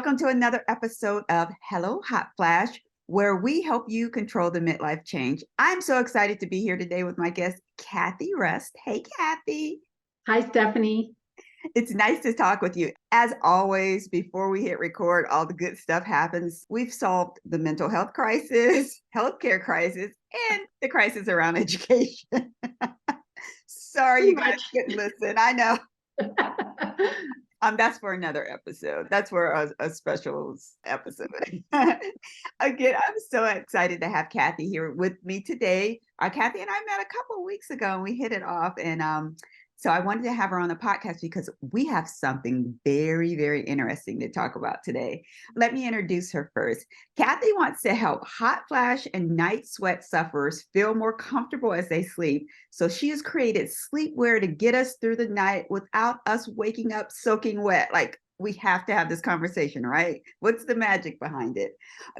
Welcome to another episode of Hello Hot Flash, where we help you control the midlife change. I'm so excited to be here today with my guest, Cathy Rust. Hey, Cathy. Hi, Stephanie. It's nice to talk with you. As always, before we hit record, all the good stuff happens. We've solved the mental health crisis, healthcare crisis, and the crisis around education. Sorry, Pretty you guys couldn't listen. I know. That's for another episode. That's for a special episode. Again, I'm so excited to have Cathy here with me today. Cathy and I met a couple of weeks ago and we hit it off. And so I wanted to have her on the podcast because we have something very, very interesting to talk about today. Let me introduce her first. Cathy wants to help hot flash and night sweat sufferers feel more comfortable as they sleep. So she has created sleepwear to get us through the night without us waking up soaking wet. Like, we have to have this conversation, right? What's the magic behind it?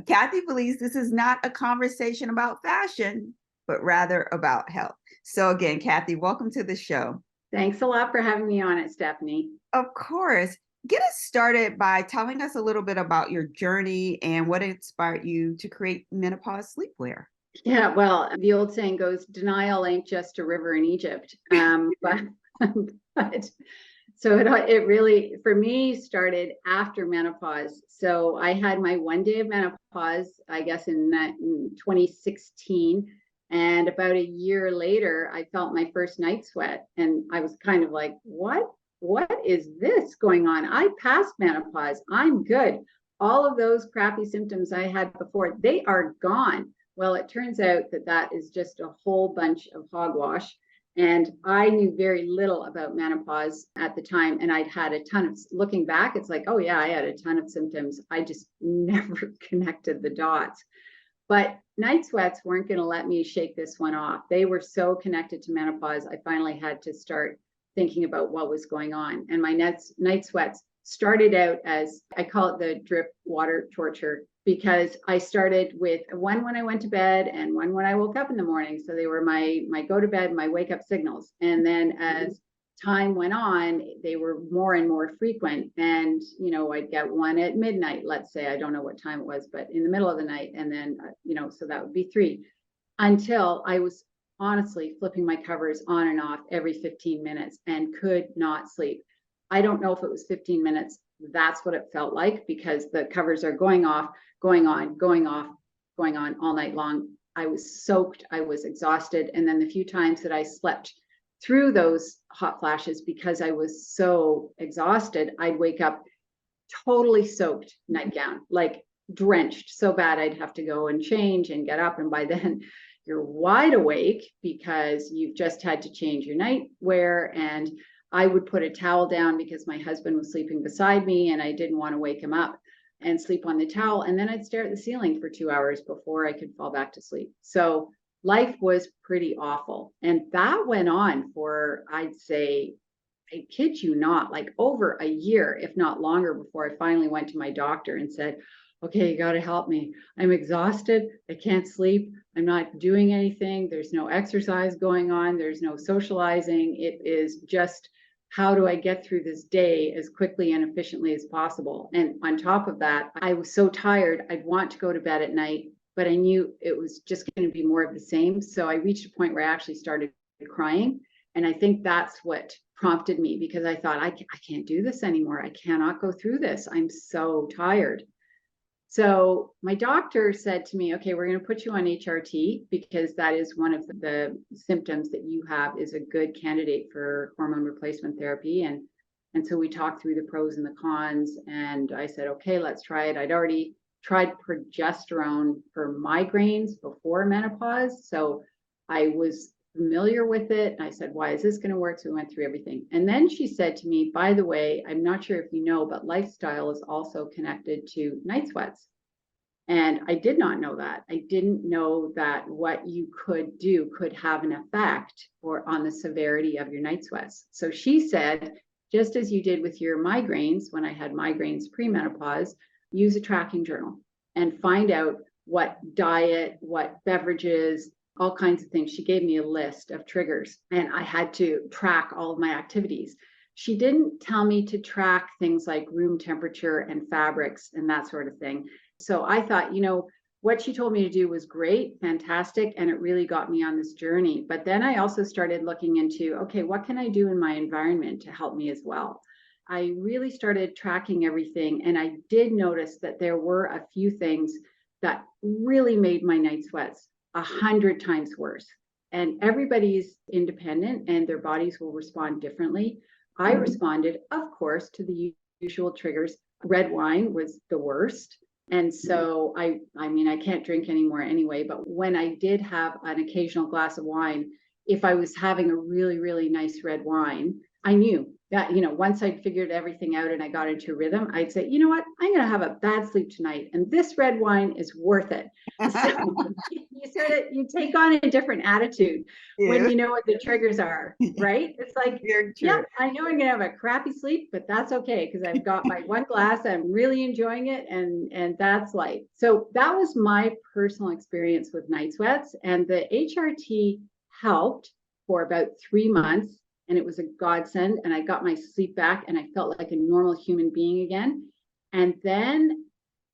Cathy believes this is not a conversation about fashion, but rather about health. So again, Cathy, welcome to the show. Thanks a lot for having me on it, Stephanie. Of course. Get us started by telling us a little bit about your journey and what inspired you to create Menopause Sleepwear. Yeah, well, the old saying goes, denial ain't just a river in Egypt. But so it really, for me, started after menopause. So I had my one day of menopause, I guess, in 2016. And about a year later, I felt my first night sweat. And I was kind of like, what is this going on? I passed menopause. I'm good. All of those crappy symptoms I had before, they are gone. Well, it turns out that is just a whole bunch of hogwash. And I knew very little about menopause at the time. And I'd had a ton of, looking back, it's like, oh yeah, I had a ton of symptoms. I just never connected the dots. But night sweats weren't going to let me shake this one off. They were so connected to menopause. I finally had to start thinking about what was going on. And my night sweats started out as, I call it the drip water torture, because I started with one when I went to bed and one when I woke up in the morning. So they were my go to bed, my wake up signals. And then as time went on, they were more and more frequent. And, I'd get one at midnight, let's say. I don't know what time it was, but in the middle of the night. And then, so that would be 3, until I was honestly flipping my covers on and off every 15 minutes and could not sleep. I don't know if it was 15 minutes. That's what it felt like, because the covers are going off, going on, going off, going on all night long. I was soaked. I was exhausted. And then the few times that I slept through those hot flashes, because I was so exhausted, I'd wake up totally soaked, nightgown, like drenched so bad I'd have to go and change and get up. And by then you're wide awake because you've just had to change your nightwear. And I would put a towel down because my husband was sleeping beside me and I didn't want to wake him up, and sleep on the towel. And then I'd stare at the ceiling for 2 hours before I could fall back to sleep. So life was pretty awful. And that went on for, I'd say, I kid you not, like over a year, if not longer, before I finally went to my doctor and said, okay, you got to help me. I'm exhausted. I can't sleep. I'm not doing anything. There's no exercise going on. There's no socializing. It is just, how do I get through this day as quickly and efficiently as possible? And on top of that, I was so tired. I'd want to go to bed at night, but I knew it was just going to be more of the same. So I reached a point where I actually started crying. And I think that's what prompted me, because I thought, I can't do this anymore. I cannot go through this. I'm so tired. So my doctor said to me, okay, we're going to put you on HRT, because that is one of the symptoms that you have is a good candidate for hormone replacement therapy. And so we talked through the pros and the cons. And I said, okay, let's try it. I'd already tried progesterone for migraines before menopause, so I was familiar with it. And I said, why is this going to work? So we went through everything. And then she said to me, by the way, I'm not sure if you know, but lifestyle is also connected to night sweats. And I did not know that. I didn't know that what you could do could have an effect on the severity of your night sweats. So she said, just as you did with your migraines, when I had migraines pre-menopause, use a tracking journal and find out what diet, what beverages, all kinds of things. She gave me a list of triggers and I had to track all of my activities. she didn't tell me to track things like room temperature and fabrics and that sort of thing. So I thought, what she told me to do was great, fantastic, and it really got me on this journey. But then I also started looking into, okay, what can I do in my environment to help me as well? I really started tracking everything, and I did notice that there were a few things that really made my night sweats 100 times worse. And everybody's independent and their bodies will respond differently. I responded, of course, to the usual triggers. Red wine was the worst. And so I mean, I can't drink anymore anyway, but when I did have an occasional glass of wine, if I was having a really, really nice red wine, I knew that, once I'd figured everything out and I got into a rhythm, I'd say, you know what, I'm going to have a bad sleep tonight. And this red wine is worth it. So you take on a different attitude when you know what the triggers are, right? It's like, yeah, I know I'm going to have a crappy sleep, but that's okay because I've got my one glass. I'm really enjoying it. And that's life. So that was my personal experience with night sweats. And the HRT helped for about 3 months. And it was a godsend. And I got my sleep back and I felt like a normal human being again. And then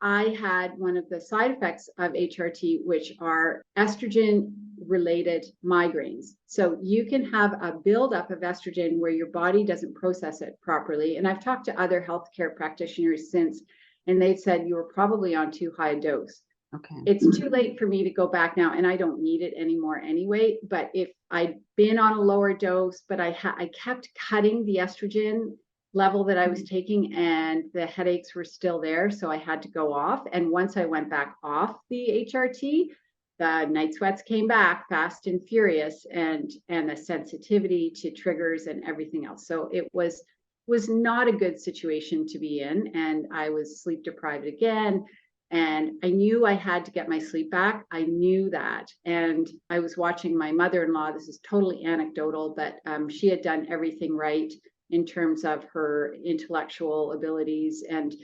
I had one of the side effects of HRT, which are estrogen related migraines. So you can have a buildup of estrogen where your body doesn't process it properly. And I've talked to other healthcare practitioners since, and they've said you were probably on too high a dose. Okay. It's too late for me to go back now, and I don't need it anymore anyway. But if I'd been on a lower dose, but I kept cutting the estrogen level that I was taking, and the headaches were still there, so I had to go off. And once I went back off the HRT, the night sweats came back fast and furious, and the sensitivity to triggers and everything else. So it was not a good situation to be in, and I was sleep deprived again. And I knew I had to get my sleep back. I knew that. And I was watching my mother-in-law. This is totally anecdotal, but she had done everything right in terms of her intellectual abilities and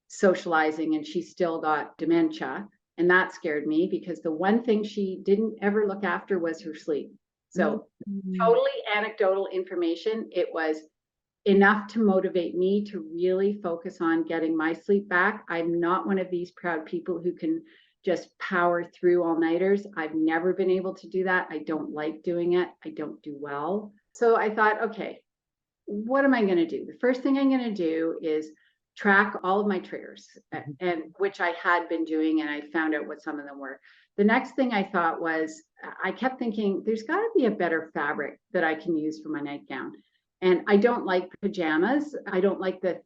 socializing, and she still got dementia. And that scared me because the one thing she didn't ever look after was her sleep. So totally anecdotal information. It was enough to motivate me to really focus on getting my sleep back. I'm not one of these proud people who can just power through all-nighters. I've never been able to do that. I don't like doing it. I don't do well. So I thought, okay, what am I going to do? The first thing I'm going to do is track all of my triggers, and which I had been doing, and I found out what some of them were. The next thing I thought was, I kept thinking, there's got to be a better fabric that I can use for my nightgown. And I don't like pajamas. I don't like the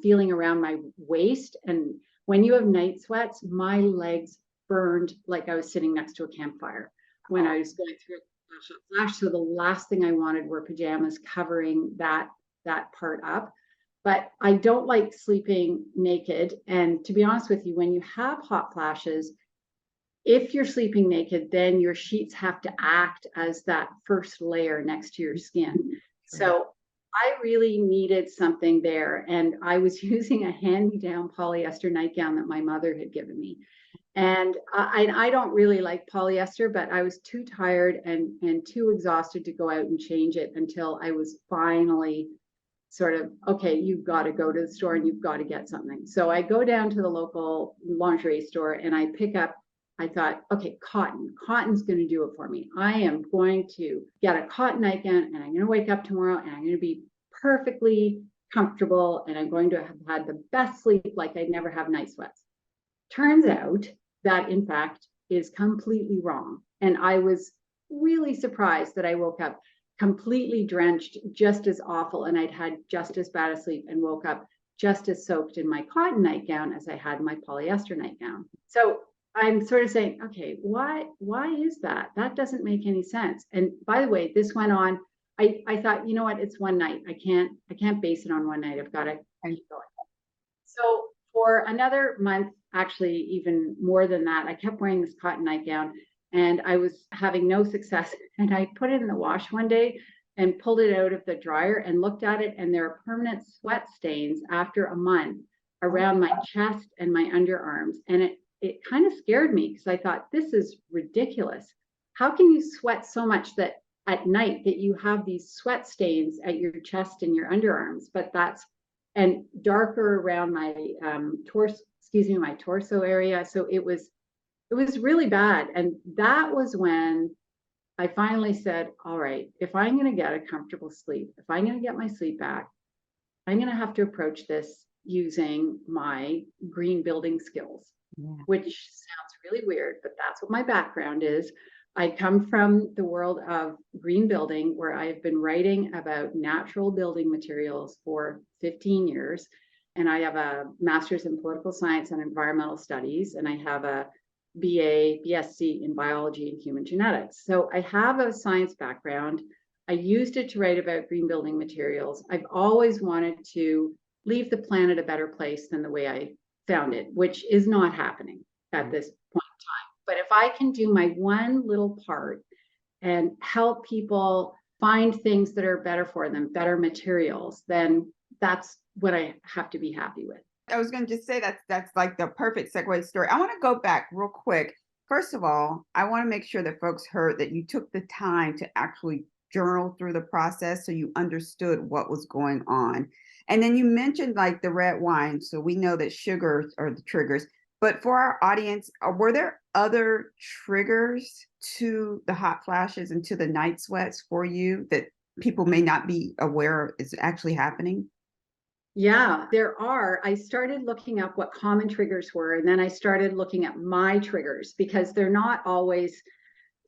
feeling around my waist. And when you have night sweats, my legs burned like I was sitting next to a campfire when I was going through a hot flash. So the last thing I wanted were pajamas covering that part up. But I don't like sleeping naked. And to be honest with you, when you have hot flashes, if you're sleeping naked, then your sheets have to act as that first layer next to your skin. So I really needed something there. And I was using a hand-me-down polyester nightgown that my mother had given me. And I don't really like polyester, but I was too tired and too exhausted to go out and change it until I was finally sort of, okay, you've got to go to the store and you've got to get something. So I go down to the local lingerie store and I pick up, I thought, okay, cotton's going to do it for me. I am going to get a cotton nightgown and I'm going to wake up tomorrow and I'm going to be perfectly comfortable and I'm going to have had the best sleep like I'd never have night sweats. Turns out that in fact is completely wrong. And I was really surprised that I woke up completely drenched, just as awful, and I'd had just as bad a sleep and woke up just as soaked in my cotton nightgown as I had my polyester nightgown. So I'm sort of saying, okay, why is that? That doesn't make any sense. And by the way, this went on. I thought, you know what, it's one night. I can't base it on one night. I've got to keep going. So for another month, actually even more than that, I kept wearing this cotton nightgown and I was having no success. And I put it in the wash one day and pulled it out of the dryer and looked at it, and there are permanent sweat stains after a month around my chest and my underarms. And it kind of scared me because I thought, this is ridiculous. How can you sweat so much that at night that you have these sweat stains at your chest and your underarms, and darker around my my torso area. So it was really bad. And that was when I finally said, all right, if I'm going to get a comfortable sleep, if I'm going to get my sleep back, I'm going to have to approach this using my green building skills, which sounds really weird, but that's what my background is. I come from the world of green building, where I've been writing about natural building materials for 15 years. And I have a master's in political science and environmental studies, and I have a BSc in biology and human genetics. So I have a science background. I used it to write about green building materials. I've always wanted to leave the planet a better place than the way I found it, which is not happening at this point in time. But if I can do my one little part and help people find things that are better for them, better materials, then that's what I have to be happy with. I was going to just say that's like the perfect segue story. I want to go back real quick. First of all, I want to make sure that folks heard that you took the time to actually journal through the process so you understood what was going on. And then you mentioned like the red wine. So we know that sugar are the triggers. But for our audience, were there other triggers to the hot flashes and to the night sweats for you that people may not be aware is actually happening? Yeah, there are. I started looking up what common triggers were, and then I started looking at my triggers, because they're not always,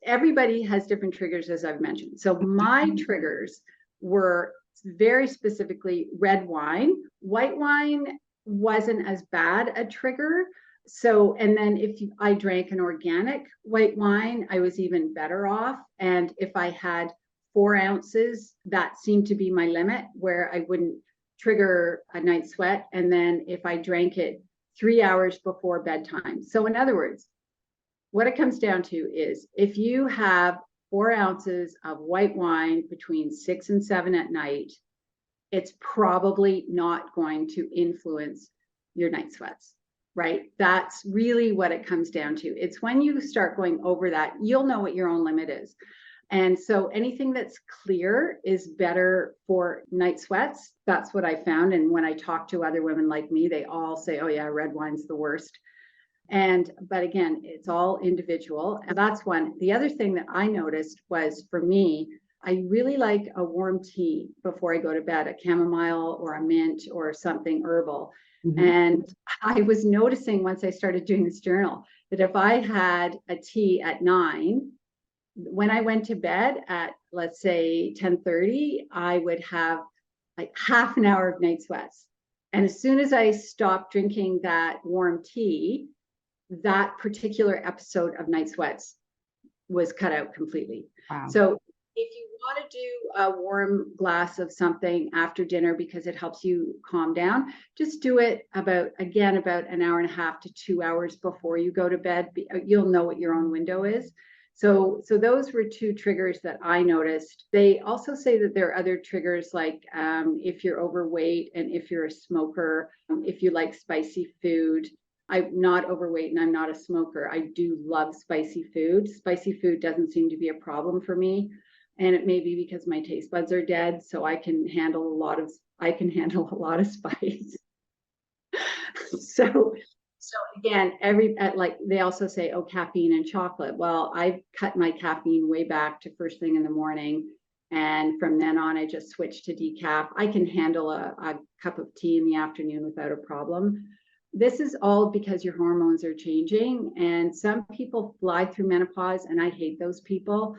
everybody has different triggers, as I've mentioned. So my triggers were very specifically red wine. White wine wasn't as bad a trigger. So, and then if I drank an organic white wine, I was even better off. And if I had 4 ounces, that seemed to be my limit, where I wouldn't trigger a night sweat. And then if I drank it 3 hours before bedtime. So in other words, what it comes down to is if you have 4 ounces of white wine between 6 and 7 at night, it's probably not going to influence your night sweats, right? That's really what it comes down to. It's when you start going over that, you'll know what your own limit is. And so anything that's clear is better for night sweats. That's what I found. And when I talk to other women like me, they all say, oh yeah, red wine's the worst. But again, it's all individual. And that's one. The other thing that I noticed was, for me, I really like a warm tea before I go to bed, a chamomile or a mint or something herbal. Mm-hmm. And I was noticing, once I started doing this journal, that if I had a tea at 9, when I went to bed at, let's say, 10:30, I would have like half an hour of night sweats. And as soon as I stopped drinking that warm tea, that particular episode of night sweats was cut out completely. Wow. So if you want to do a warm glass of something after dinner because it helps you calm down, just do it about an hour and a half to 2 hours before you go to bed. You'll know what your own window is. So those were 2 triggers that I noticed. They also say that there are other triggers, like if you're overweight and if you're a smoker, if you like spicy food. I'm not overweight and I'm not a smoker. I do love spicy food. Spicy food doesn't seem to be a problem for me. And it may be because my taste buds are dead, so I can handle a lot of spice. So again, like they also say, oh, caffeine and chocolate. Well, I've cut my caffeine way back to first thing in the morning. And from then on, I just switched to decaf. I can handle a cup of tea in the afternoon without a problem. This is all because your hormones are changing. And some people fly through menopause, and I hate those people.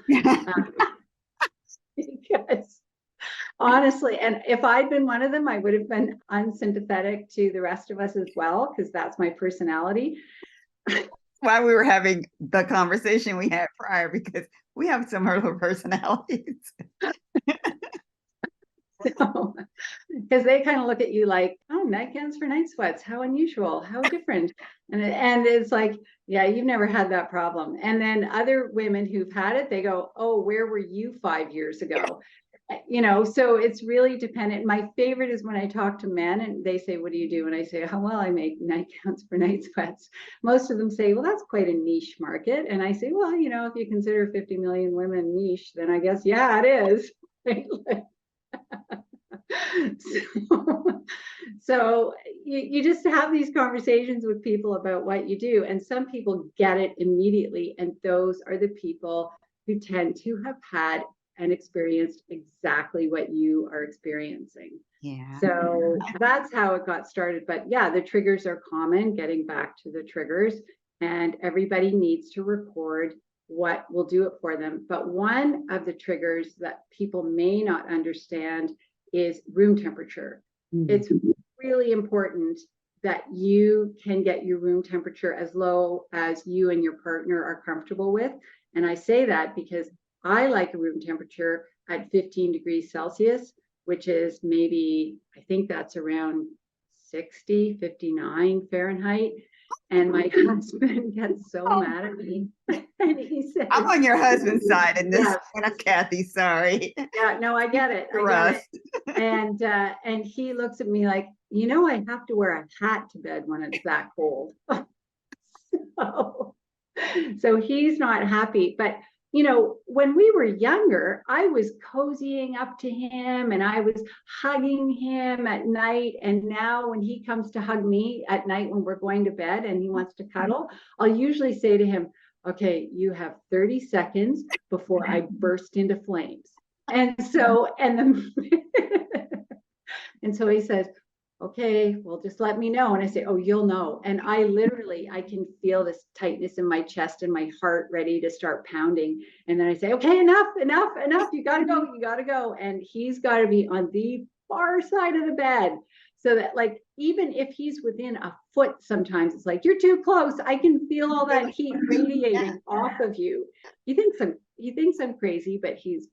Because honestly, and if I'd been one of them, I would have been unsympathetic to the rest of us as well, because that's my personality. Why we were having the conversation we had prior, because we have similar personalities. So, because they kind of look at you like, oh, nightgowns for night sweats, how unusual, how different. And it's like, yeah, you've never had that problem. And then other women who've had it, they go, oh, where were you 5 years ago? So it's really dependent. My favorite is when I talk to men and they say, what do you do? And I say, oh, well, I make nightgowns for night sweats. Most of them say, well, that's quite a niche market. And I say, well, if you consider 50 million women niche, then I guess, yeah, it is. So you just have these conversations with people about what you do. And some people get it immediately. And those are the people who tend to have had and experienced exactly what you are experiencing. Yeah. So that's how it got started. But yeah, the triggers are common, getting back to the triggers, and everybody needs to record what will do it for them. But one of the triggers that people may not understand is room temperature. Mm-hmm. It's really important that you can get your room temperature as low as you and your partner are comfortable with. And I say that because I like a room temperature at 15 degrees Celsius, which is maybe, I think that's around 60, 59 Fahrenheit. And my husband gets so mad at me. And he says, I'm on your husband's side in this. Yeah. And Cathy, sorry. Yeah, no, I get it. I get it. And he looks at me like, I have to wear a hat to bed when it's that cold. So he's not happy. But when we were younger, I was cozying up to him and I was hugging him at night. And now when he comes to hug me at night when we're going to bed and he wants to cuddle, I'll usually say to him, okay, you have 30 seconds before I burst into flames. And so he says, okay, well, just let me know. And I say, oh, you'll know. And I can feel this tightness in my chest and my heart ready to start pounding. And then I say, okay, enough. You got to go. And he's got to be on the far side of the bed so that even if he's within a foot, sometimes it's like, you're too close. I can feel all that heat radiating off of you. He thinks I'm crazy, but he's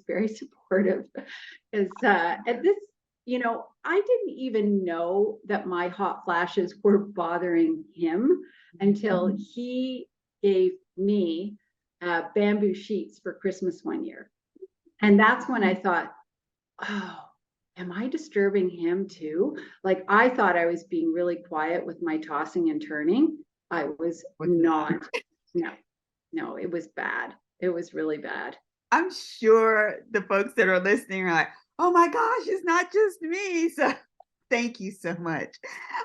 very supportive. Because at this, I didn't even know that my hot flashes were bothering him until he gave me bamboo sheets for Christmas one year. And that's when I thought, oh, am I disturbing him too? I thought I was being really quiet with my tossing and turning. I was not. No, it was bad. It was really bad. I'm sure the folks that are listening are like, oh my gosh, it's not just me. So thank you so much.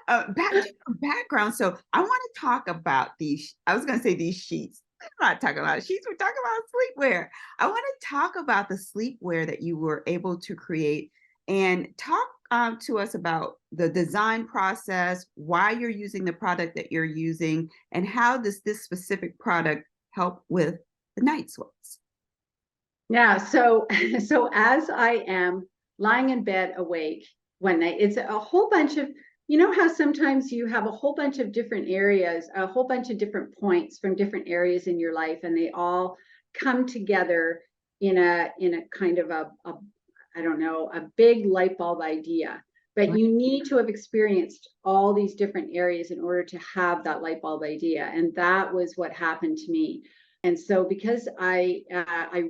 Back to your background. So I want to talk about these. I was going to say these sheets. I'm not talking about sheets. We're talking about sleepwear. I want to talk about the sleepwear that you were able to create and talk to us about the design process, why you're using the product that you're using, and how does this specific product help with the night sweats? Yeah, so as I am lying in bed awake one night, it's a whole bunch of, how sometimes you have a whole bunch of different areas, a whole bunch of different points from different areas in your life, and they all come together in a kind of a I don't know, a big light bulb idea. But you need to have experienced all these different areas in order to have that light bulb idea. And that was what happened to me. And so because I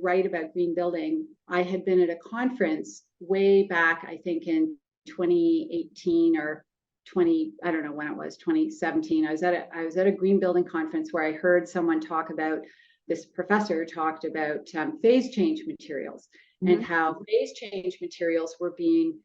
write about green building, I had been at a conference way back, I think in 2018 or 20, I don't know when it was, 2017. I was at a green building conference where I heard someone talk about, this professor talked about phase change materials, mm-hmm. and how phase change materials were being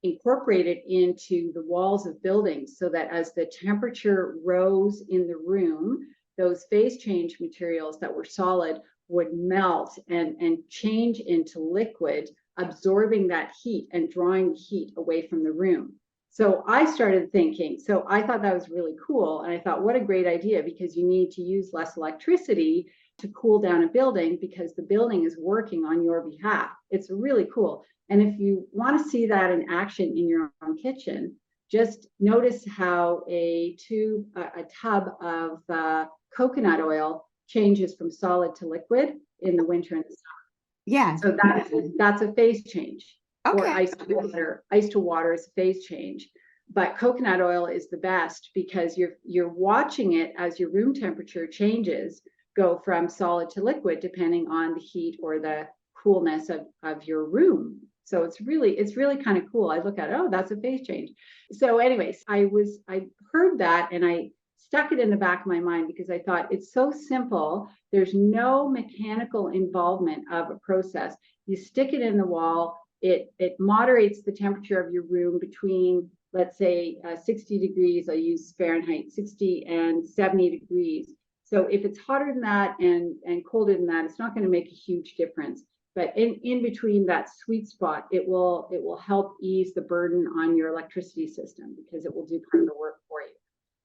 incorporated into the walls of buildings so that as the temperature rose in the room, those phase change materials that were solid would melt and change into liquid, absorbing that heat and drawing heat away from the room. So I started thinking, so I thought that was really cool. And I thought, what a great idea, because you need to use less electricity to cool down a building because the building is working on your behalf. It's really cool. And if you want to see that in action in your own kitchen, just notice how a tub of coconut oil changes from solid to liquid in the winter and the summer. Yeah. So that's a phase change. Okay. Or ice to water. Ice to water is a phase change. But coconut oil is the best because you're watching it as your room temperature changes, go from solid to liquid, depending on the heat or the coolness of your room. So it's really kind of cool. I look at it, oh, that's a phase change. So anyways, I heard that and I stuck it in the back of my mind because I thought it's so simple. There's no mechanical involvement of a process. You stick it in the wall. It moderates the temperature of your room between, let's say, 60 degrees. I use Fahrenheit, 60 and 70 degrees. So if it's hotter than that and colder than that, it's not going to make a huge difference. But in between that sweet spot, it will help ease the burden on your electricity system because it will do part of the work for you.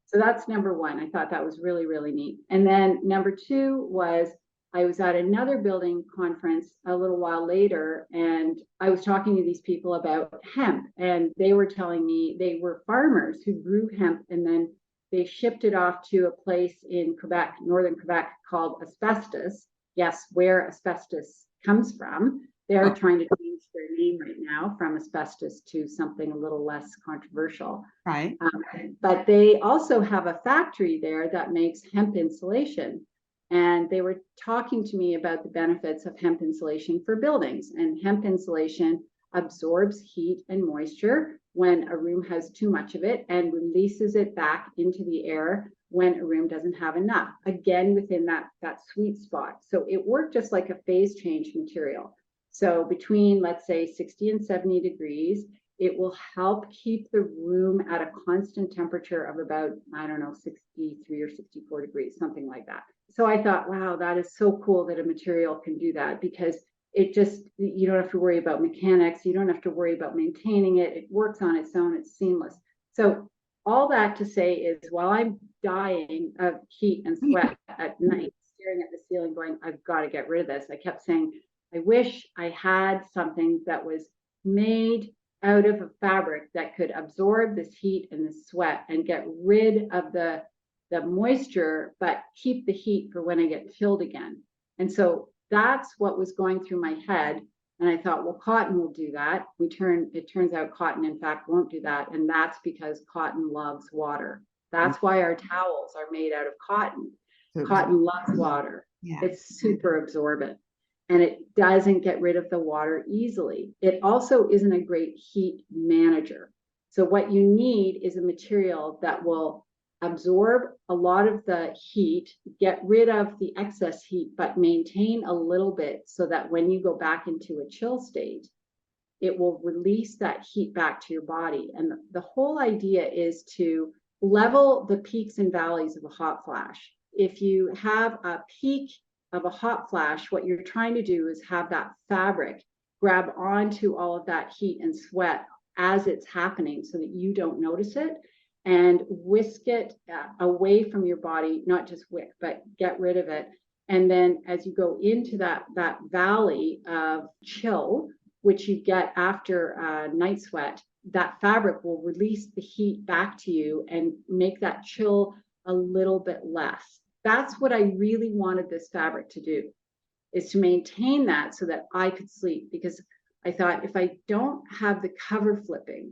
So that's number one. I thought that was really, really neat. And then number two was I was at another building conference a little while later, and I was talking to these people about hemp, and they were telling me they were farmers who grew hemp, and then they shipped it off to a place in Quebec, northern Quebec, called Asbestos. Yes, where asbestos comes from. They're trying to change their name right now from asbestos to something a little less controversial. Right. But they also have a factory there that makes hemp insulation. And they were talking to me about the benefits of hemp insulation for buildings. And hemp insulation absorbs heat and moisture when a room has too much of it and releases it back into the air when a room doesn't have enough, again, within that sweet spot. So it worked just like a phase change material. So between, let's say, 60 and 70 degrees, it will help keep the room at a constant temperature of about, I don't know, 63 or 64 degrees, something like that. So I thought, wow, that is so cool that a material can do that, because it just, you don't have to worry about mechanics. You don't have to worry about maintaining it. It works on its own. It's seamless. So all that to say is, while I'm dying of heat and sweat at night, staring at the ceiling going, I've got to get rid of this, I kept saying, I wish I had something that was made out of a fabric that could absorb this heat and this sweat and get rid of the moisture, but keep the heat for when I get chilled again. And so that's what was going through my head. And I thought, well, cotton will do that. It turns out cotton, in fact, won't do that. And that's because cotton loves water. That's why our towels are made out of cotton. Cotton loves water. Yeah. It's super absorbent. And it doesn't get rid of the water easily. It also isn't a great heat manager. So what you need is a material that will absorb a lot of the heat, get rid of the excess heat, but maintain a little bit so that when you go back into a chill state, it will release that heat back to your body. And the whole idea is to level the peaks and valleys of a hot flash. If you have a peak of a hot flash, what you're trying to do is have that fabric grab onto all of that heat and sweat as it's happening so that you don't notice it, and whisk it away from your body, not just wick, but get rid of it. And then as you go into that valley of chill, which you get after night sweat, that fabric will release the heat back to you and make that chill a little bit less. That's what I really wanted this fabric to do, is to maintain that so that I could sleep. Because I thought, if I don't have the cover flipping,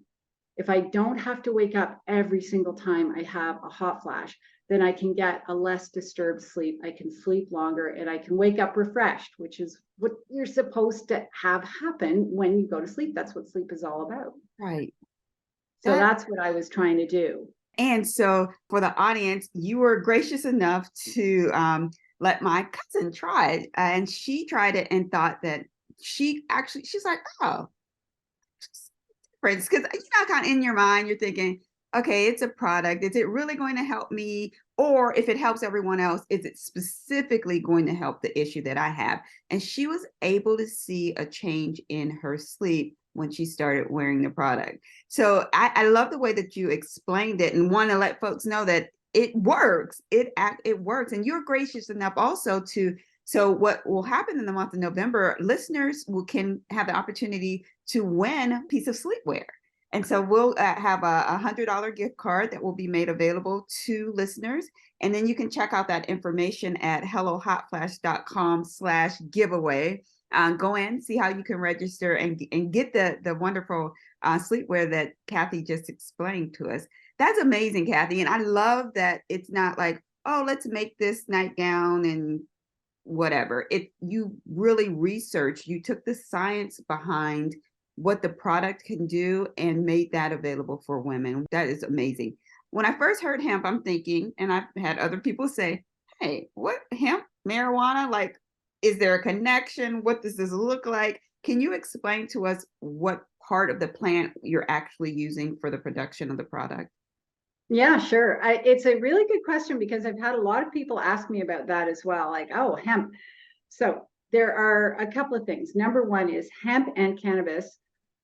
if I don't have to wake up every single time I have a hot flash, then I can get a less disturbed sleep. I can sleep longer and I can wake up refreshed, which is what you're supposed to have happen when you go to sleep. That's what sleep is all about. Right. So that's what I was trying to do. And so for the audience, you were gracious enough to let my cousin try it. And she tried it and thought that she's like, oh, because kind of in your mind, you're thinking, okay, it's a product. Is it really going to help me? Or if it helps everyone else, is it specifically going to help the issue that I have? And she was able to see a change in her sleep when she started wearing the product. So I love the way that you explained it, and want to let folks know that it works. It works. And you're gracious enough also to, so what will happen in the month of November, listeners can have the opportunity to win a piece of sleepwear. And so we'll have a $100 gift card that will be made available to listeners. And then you can check out that information at hellohotflash.com/giveaway. Go in, see how you can register and get the wonderful sleepwear that Cathy just explained to us. That's amazing, Cathy. And I love that it's not like, oh, let's make this nightgown and whatever. You really researched, you took the science behind what the product can do and made that available for women. That is amazing. When I first heard hemp, I'm thinking, and I've had other people say, hey, what, hemp, marijuana? Like, is there a connection? What does this look like? Can you explain to us what part of the plant you're actually using for the production of the product? Yeah, sure. It's a really good question because I've had a lot of people ask me about that as well. Like, oh, hemp. So there are a couple of things. Number one is hemp and cannabis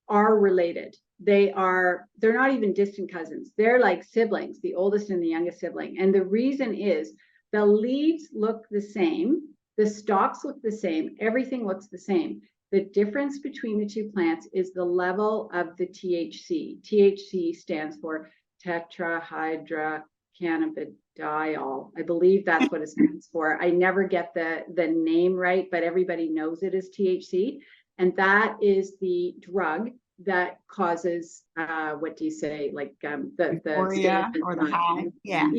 are related. They're not even distant cousins. They're like siblings, the oldest and the youngest sibling. And the reason is the leaves look the same, the stalks look the same, everything looks the same. The difference between the two plants is the level of the THC. THC stands for tetrahydrocannabidiol. I believe that's what it stands for. I never get the name right, but everybody knows it as THC. And that is the drug that causes what do you say, like the Euphoria or the high? Yeah.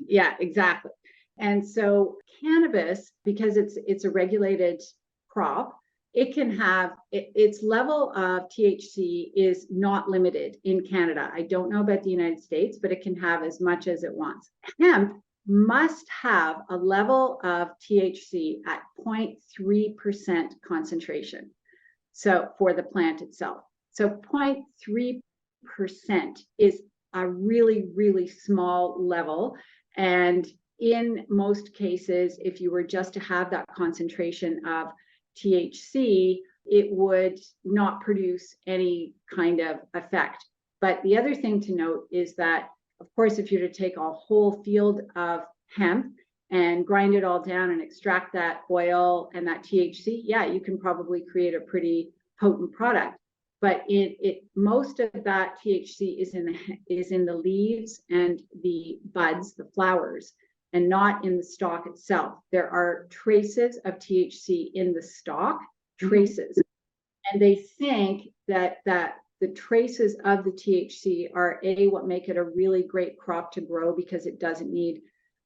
Yeah, exactly. And so cannabis, because it's a regulated crop, it can have its level of THC is not limited in Canada. I don't know about the United States, but it can have as much as it wants. Hemp must have a level of THC at 0.3% concentration. So for the plant itself. So 0.3% is a really, really small level. And in most cases, if you were just to have that concentration of THC, it would not produce any kind of effect. But the other thing to note is that, of course, if you were to take a whole field of hemp and grind it all down and extract that oil and that THC, yeah, you can probably create a pretty potent product. But most of that THC is in the leaves and the buds, the flowers, and not in the stalk itself. There are traces of THC in the stalk, traces. And they think that the traces of the THC are what make it a really great crop to grow because it doesn't need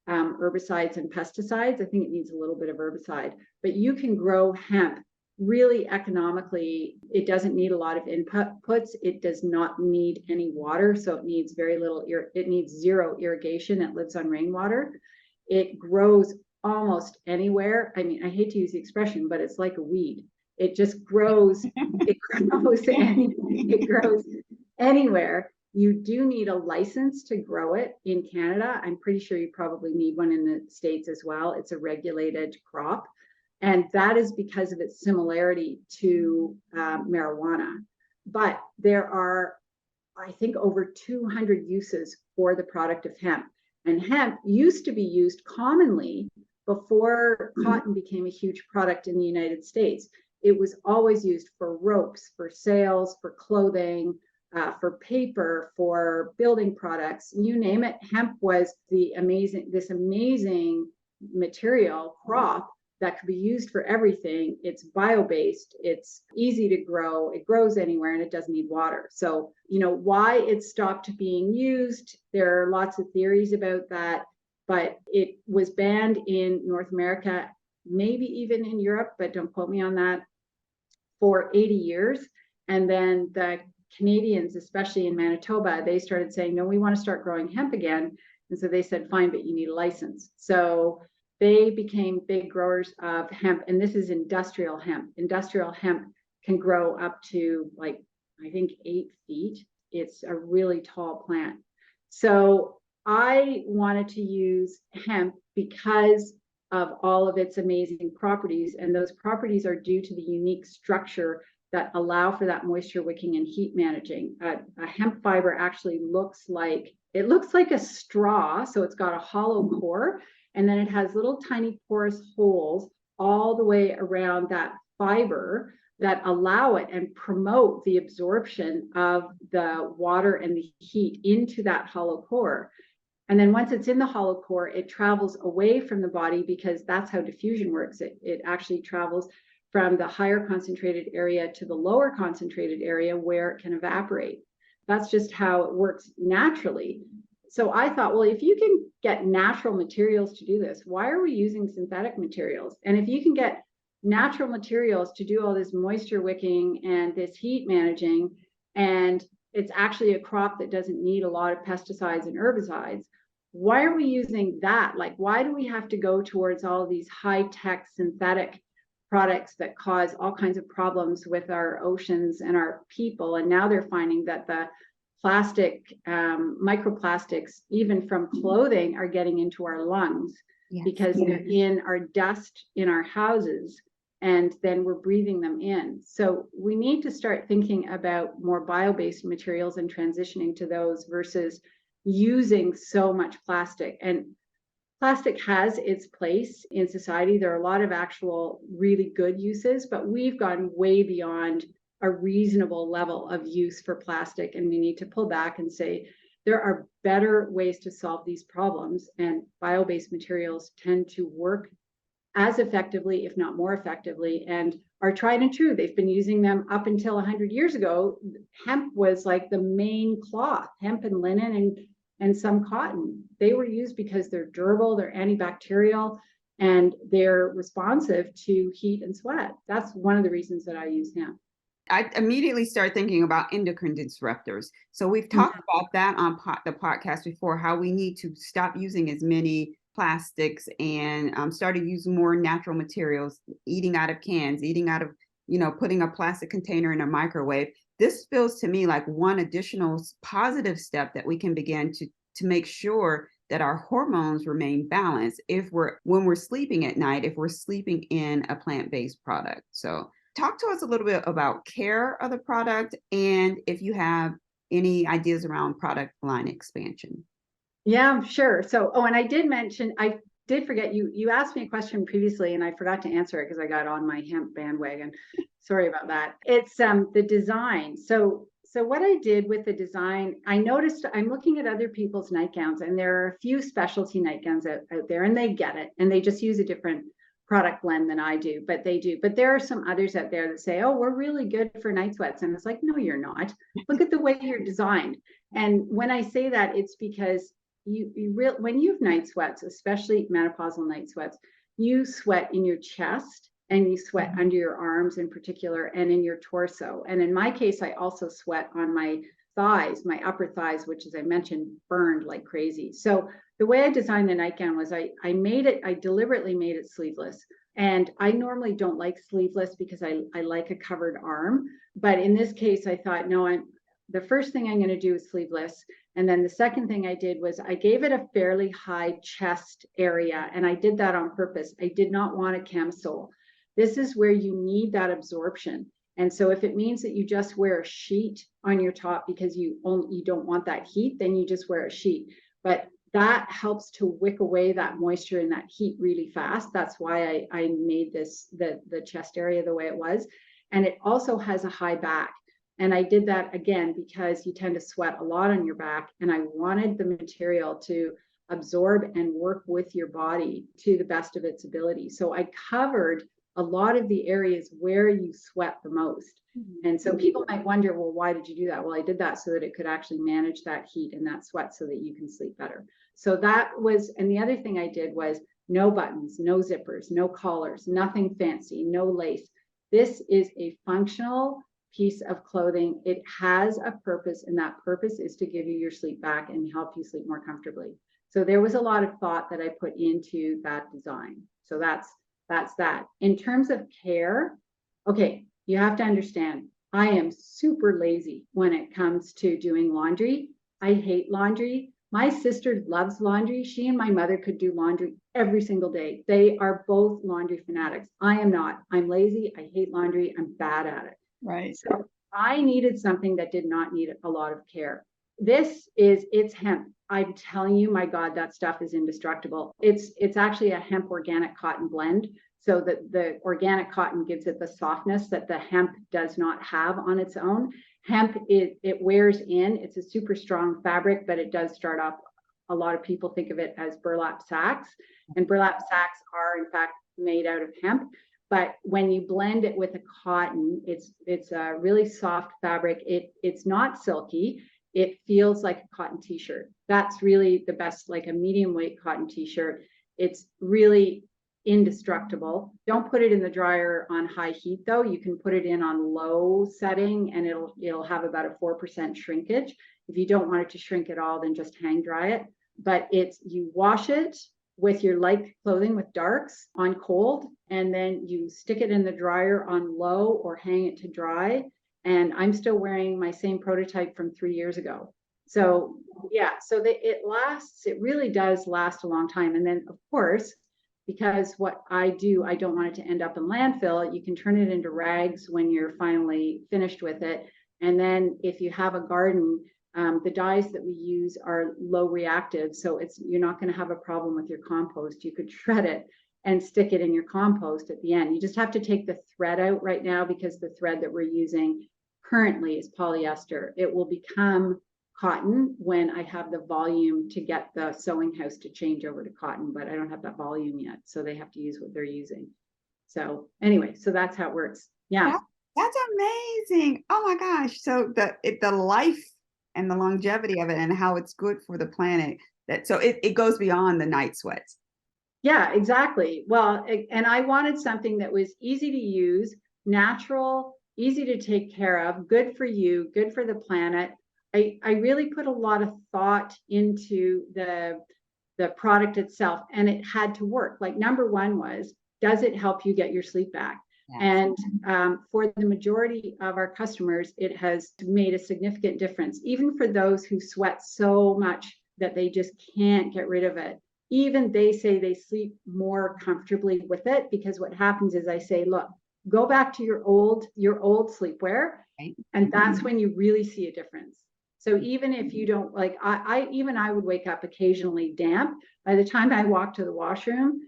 herbicides and pesticides. I think it needs a little bit of herbicide, but you can grow hemp really economically. It doesn't need a lot of inputs. It does not need any water. So it needs very little, it needs zero irrigation. It lives on rainwater. It grows almost anywhere. I mean, I hate to use the expression, but it's like a weed. It just grows, it grows anywhere. You do need a license to grow it in Canada. I'm pretty sure you probably need one in the States as well. It's a regulated crop. And that is because of its similarity to marijuana. But there are, I think, over 200 uses for the product of hemp. And hemp used to be used commonly before cotton became a huge product in the United States. It was always used for ropes, for sails, for clothing, for paper, for building products, you name it. Hemp was this amazing material crop that could be used for everything. It's bio-based, it's easy to grow, it grows anywhere, and it doesn't need water. So, why it stopped being used, there are lots of theories about that, but it was banned in North America, maybe even in Europe, but don't quote me on that, for 80 years. And then the Canadians, especially in Manitoba, they started saying, no, we want to start growing hemp again. And so they said, fine, but you need a license. So they became big growers of hemp. And this is industrial hemp. Industrial hemp can grow up to I think 8 feet. It's a really tall plant. So I wanted to use hemp because of all of its amazing properties. And those properties are due to the unique structure that allow for that moisture wicking and heat managing. A hemp fiber actually looks like a straw. So it's got a hollow core, and then it has little tiny porous holes all the way around that fiber that allow it and promote the absorption of the water and the heat into that hollow core. And then once it's in the hollow core, it travels away from the body, because that's how diffusion works. It actually travels from the higher concentrated area to the lower concentrated area where it can evaporate. That's just how it works naturally. so I thought, well, if you can get natural materials to do this, why are we using synthetic materials? And if you can get natural materials to do all this moisture wicking and this heat managing, and it's actually a crop that doesn't need a lot of pesticides and herbicides, why are we using that? Like, why do we have to go towards all these high-tech synthetic products that cause all kinds of problems with our oceans and our people? And now they're finding that the plastic, microplastics, even from clothing, are getting into our lungs. Yes. Because they're in our dust in our houses, and then we're breathing them in. So we need to start thinking about more bio-based materials and transitioning to those versus using so much plastic. And plastic has its place in society. There are a lot of actual really good uses, but we've gone way beyond a reasonable level of use for plastic, and we need to pull back and say there are better ways to solve these problems, and bio-based materials tend to work as effectively, if not more effectively, and are tried and true. They've been using them up until 100 years ago. Hemp was like the main cloth, hemp and linen and some cotton. They were used because they're durable, they're antibacterial, and they're responsive to heat and sweat. That's one of the reasons that I use hemp. I immediately start thinking about endocrine disruptors. So we've talked about that on the podcast before, how we need to stop using as many plastics and started using more natural materials, eating out of cans, eating out of, putting a plastic container in a microwave. This feels to me like one additional positive step that we can begin to make sure that our hormones remain balanced when we're sleeping at night, if we're sleeping in a plant-based product. So talk to us a little bit about care of the product, and if you have any ideas around product line expansion. Yeah, sure. So, and I did forget, you asked me a question previously and I forgot to answer it because I got on my hemp bandwagon. Sorry about that. It's the design. So what I did with the design, I noticed I'm looking at other people's nightgowns, and there are a few specialty nightgowns out there, and they get it, and they just use a different product blend than I do, but they do. But there are some others out there that say, oh, we're really good for night sweats. And it's like, no, you're not. Look at the way you're designed. And when I say that, it's because when you have night sweats, especially menopausal night sweats, you sweat in your chest and you sweat under your arms in particular, and in your torso. And in my case, I also sweat on my thighs, my upper thighs, which, as I mentioned, burned like crazy. So the way I designed the nightgown was I deliberately made it sleeveless. And I normally don't like sleeveless because I like a covered arm. But in this case, I thought, no, the first thing I'm going to do is sleeveless. And then the second thing I did was I gave it a fairly high chest area. And I did that on purpose. I did not want a camisole. This is where you need that absorption. And so if it means that you just wear a sheet on your top because you don't want that heat, then you just wear a sheet. But that helps to wick away that moisture and that heat really fast. That's why I made the chest area the way it was. And it also has a high back. And I did that again because you tend to sweat a lot on your back. And I wanted the material to absorb and work with your body to the best of its ability. So I covered a lot of the areas where you sweat the most. And so people might wonder, well, why did you do that? Well, I did that so that it could actually manage that heat and that sweat so that you can sleep better. So that was, and the other thing I did was no buttons, no zippers, no collars, nothing fancy, no lace. This is a functional piece of clothing. It has a purpose, and that purpose is to give you your sleep back and help you sleep more comfortably. So there was a lot of thought that I put into that design. So that's that. In terms of care, okay, you have to understand, I am super lazy when it comes to doing laundry. I hate laundry. My sister loves laundry. She and my mother could do laundry every single day. They are both laundry fanatics. I am not. I'm lazy. I hate laundry. I'm bad at it. Right. So I needed something that did not need a lot of care. It's hemp. I'm telling you, my God, that stuff is indestructible. It's actually a hemp organic cotton blend. So that the organic cotton gives it the softness that the hemp does not have on its own. Hemp, it wears in. It's a super strong fabric, but it does start off. A lot of people think of it as burlap sacks, and burlap sacks are in fact made out of hemp. But when you blend it with a cotton, it's a really soft fabric. It's not silky. it feels like a cotton t-shirt. That's really the best, like a medium weight cotton t-shirt. It's really indestructible. Don't put it in the dryer on high heat though. You can put it in on low setting and it'll have about a 4% shrinkage. If you don't want it to shrink at all, then just hang dry it. But it's, you wash it with your light clothing with darks on cold, and then you stick it in the dryer on low or hang it to dry. And I'm still wearing my same prototype from 3 years ago. So yeah, so it lasts, it really does last a long time. And then of course, because what I do, I don't want it to end up in landfill. You can turn it into rags when you're finally finished with it. And then if you have a garden, the dyes that we use are low reactive. So you're not going to have a problem with your compost. You could shred it and stick it in your compost at the end. You just have to take the thread out right now because the thread that we're using currently is polyester. It will become cotton when I have the volume to get the sewing house to change over to cotton, but I don't have that volume yet. So they have to use what they're using. So anyway, so that's how it works. Yeah. That's amazing. Oh my gosh. So the life and the longevity of it and how it's good for the planet. So it goes beyond the night sweats. Yeah, exactly. Well, and I wanted something that was easy to use, natural, easy to take care of, good for you, good for the planet. I really put a lot of thought into the product itself, and it had to work. Like number one was, does it help you get your sleep back? Yes. And for the majority of our customers, it has made a significant difference, even for those who sweat so much that they just can't get rid of it. Even they say they sleep more comfortably with it, because what happens is I say, look, go back to your old sleepwear, right? And that's when you really see a difference. So even if you don't like, I would wake up occasionally damp. By the time I walked to the washroom,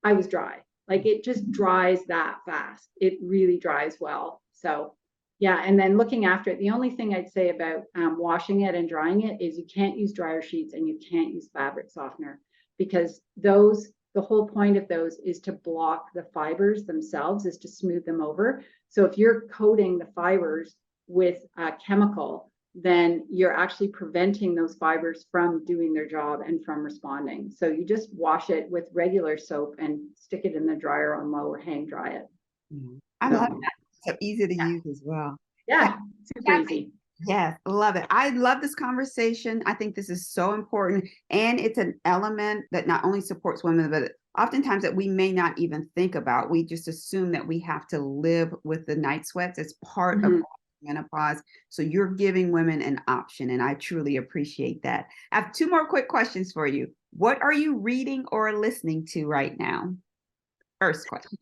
I was dry. Like it just dries that fast. It really dries well. So yeah, and then looking after it, the only thing I'd say about washing it and drying it is you can't use dryer sheets and you can't use fabric softener, because the whole point of those is to block the fibers themselves, is to smooth them over. So if you're coating the fibers with a chemical, then you're actually preventing those fibers from doing their job and from responding. So you just wash it with regular soap and stick it in the dryer on low or hang dry it. I love that. So easy to use as well. Yeah, super easy. Yes, love it. I love this conversation. I think this is so important. And it's an element that not only supports women, but oftentimes that we may not even think about. We just assume that we have to live with the night sweats as part of menopause. So you're giving women an option, and I truly appreciate that. I have two more quick questions for you. What are you reading or listening to right now? First question.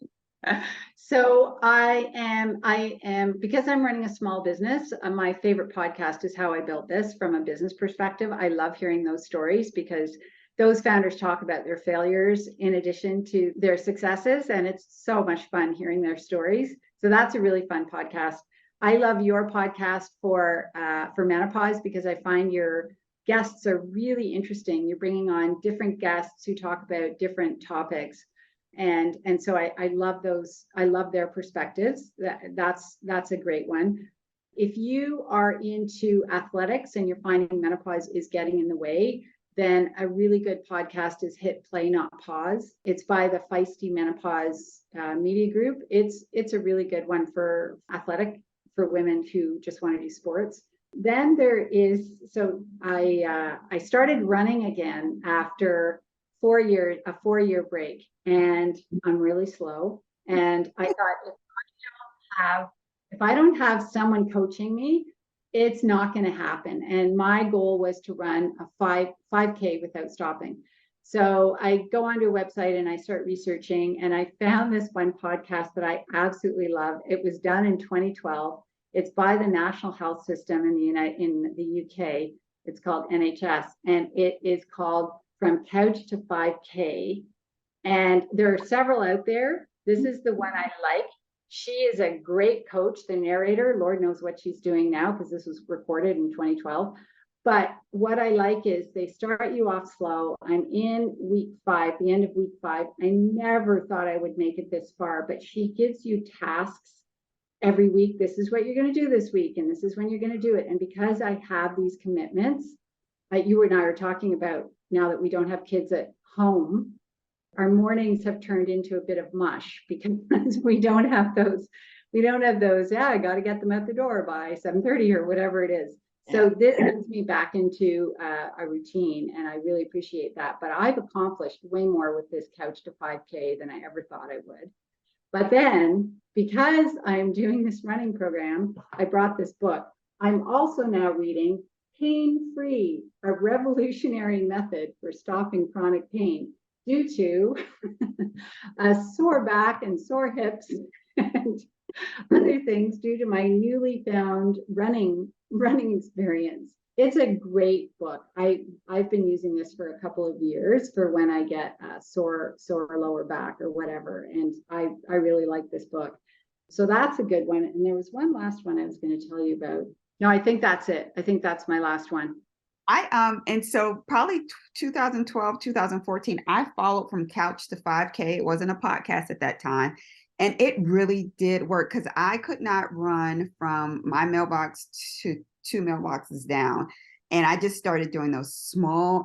So I am, because I'm running a small business, my favorite podcast is How I Built This from a business perspective. I love hearing those stories because those founders talk about their failures in addition to their successes. And it's so much fun hearing their stories. So that's a really fun podcast. I love your podcast for menopause, because I find your guests are really interesting. You're bringing on different guests who talk about different topics. And so I love those. I love their perspectives. That's a great one. If you are into athletics and you're finding menopause is getting in the way, then a really good podcast is Hit Play Not Pause. It's by the Feisty Menopause Media Group. It's a really good one for women who just want to do sports. Then there is, so I started running again after a 4-year break, and I'm really slow. And I thought, if I don't have someone coaching me, it's not going to happen. And my goal was to run a 5K without stopping. So I go onto a website and I start researching, and I found this one podcast that I absolutely love. It was done in 2012. It's by the National Health System in the UK. It's called NHS, and it is called From Couch to 5K. And there are several out there. This is the one I like. She is a great coach, the narrator. Lord knows what she's doing now, because this was recorded in 2012. But what I like is they start you off slow. I'm in week 5, the end of week 5. I never thought I would make it this far, but she gives you tasks every week, this is what you're going to do this week, and this is when you're going to do it. And because I have these commitments that you and I are talking about, now that we don't have kids at home, our mornings have turned into a bit of mush because we don't have those. Yeah, I got to get them out the door by 7:30 or whatever it is. So this gets me back into a routine, and I really appreciate that. But I've accomplished way more with this Couch to 5K than I ever thought I would. But then, because I'm doing this running program, I brought this book. I'm also now reading Pain Free, a revolutionary method for stopping chronic pain due to a sore back and sore hips and other things due to my newly found running experience. It's a great book. I've been using this for a couple of years for when I get a sore lower back or whatever, and I really like this book. So that's a good one. And there was one last one I was going to tell you about. No, I think that's it. I think that's my last one. And so probably 2012, 2014, I followed from Couch to 5K. It wasn't a podcast at that time. And it really did work because I could not run from my mailbox to 2 mailboxes down. And I just started doing those small